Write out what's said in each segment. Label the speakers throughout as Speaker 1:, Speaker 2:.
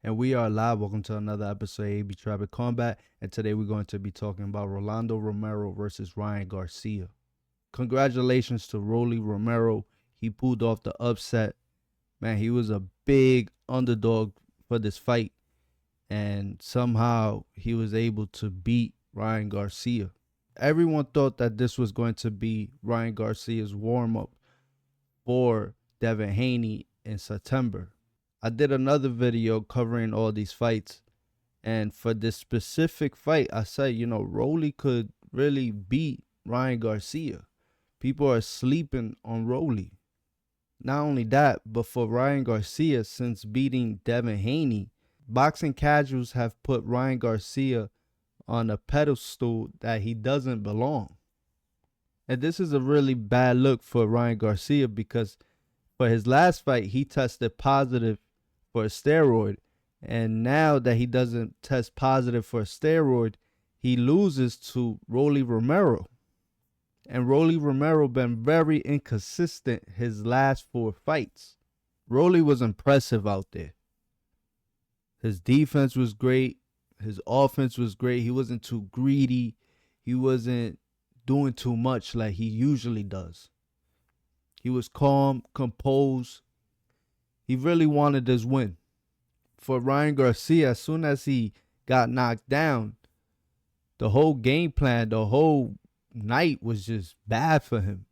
Speaker 1: And we are live. Welcome to another episode of AB Traffic Combat. And today we're going to be talking about Rolando Romero versus Ryan Garcia. Congratulations to RollyRomero. He pulled off the upset. Man, he was a big underdog for this fight. And somehow he was able to beat Ryan Garcia. Everyone thought that this was going to be Ryan Garcia's warm-up for Devin Haney in September. I did another video covering all these fights, and for this specific fight, I said, Rolly could really beat Ryan Garcia. People are sleeping on Rolly. Not only that, but for Ryan Garcia, since beating Devin Haney, boxing casuals have put Ryan Garcia on a pedestal that he doesn't belong. And this is a really bad look for Ryan Garcia because for his last fight, he tested positive for a steroid. And now that he doesn't test positive for a steroid, he loses to RollyRomero. And RollyRomero been very inconsistent his last 4 fights. Rolly was impressive out there. His defense was great. His offense was great. He wasn't too greedy. He wasn't doing too much like he usually does. He was calm, composed. He really wanted this win. For Ryan Garcia, as soon as he got knocked down, the whole game plan, the whole night was just bad for him.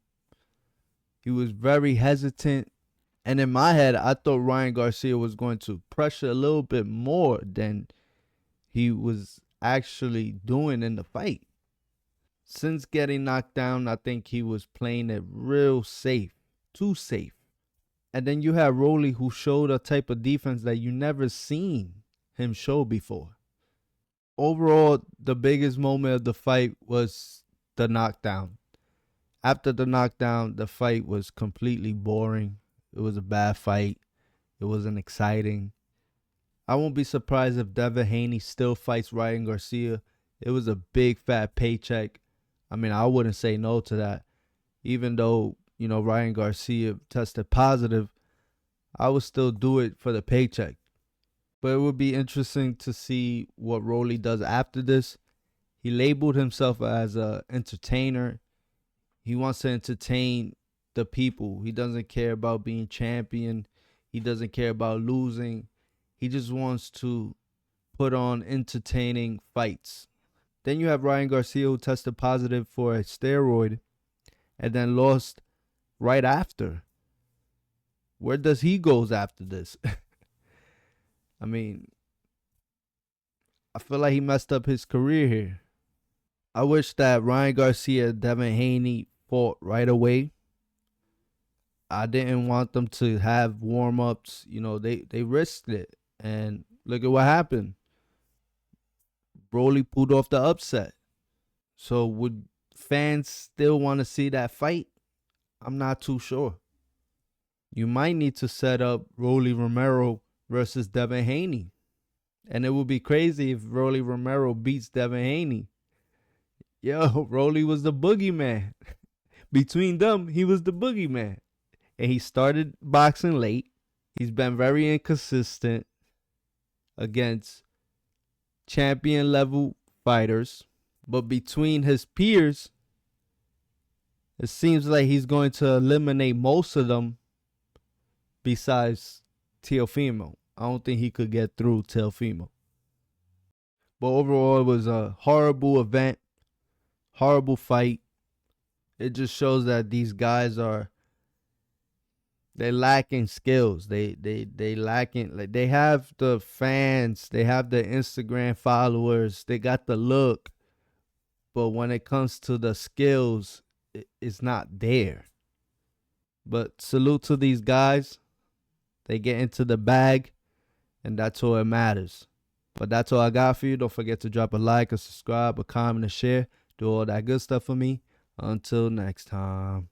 Speaker 1: He was very hesitant. And in my head, I thought Ryan Garcia was going to pressure a little bit more than he was actually doing in the fight. Since getting knocked down, I think he was playing it real safe, too safe. And then you have Rolly, who showed a type of defense that you never seen him show before. Overall, the biggest moment of the fight was the knockdown. After the knockdown, the fight was completely boring. It was a bad fight. It wasn't exciting. I won't be surprised if Devin Haney still fights Ryan Garcia. It was a big fat paycheck. I mean, I wouldn't say no to that. Even though, Ryan Garcia tested positive, I would still do it for the paycheck. But it would be interesting to see what Rolly does after this. He labeled himself as an entertainer. He wants to entertain the people. He doesn't care about being champion. He doesn't care about losing. He just wants to put on entertaining fights. Then you have Ryan Garcia, who tested positive for a steroid and then lost right after. Where does he go after this? I mean, I feel like he messed up his career here. I wish that Ryan Garcia and Devin Haney fought right away. I didn't want them to have warm-ups. They risked it. And look at what happened. Rolly pulled off the upset. So would fans still want to see that fight? I'm not too sure. You might need to set up RollyRomero versus Devin Haney. And it would be crazy if RollyRomero beats Devin Haney. Yo, Rolly was the boogeyman. Between them, he was the boogeyman. And he started boxing late. He's been very inconsistent against champion level fighters. But between his peers, it seems like he's going to eliminate most of them besides Teofimo. I don't think he could get through Teofimo. But overall, it was a horrible event. Horrible fight. It just shows that these guys they're lacking skills. They lacking, like, they have the fans, they have the Instagram followers, they got the look, but when it comes to the skills, it's not there. But salute to these guys. They get into the bag, and that's all that matters. But that's all I got for you. Don't forget to drop a like, a subscribe, a comment, a share. Do all that good stuff for me. Until next time.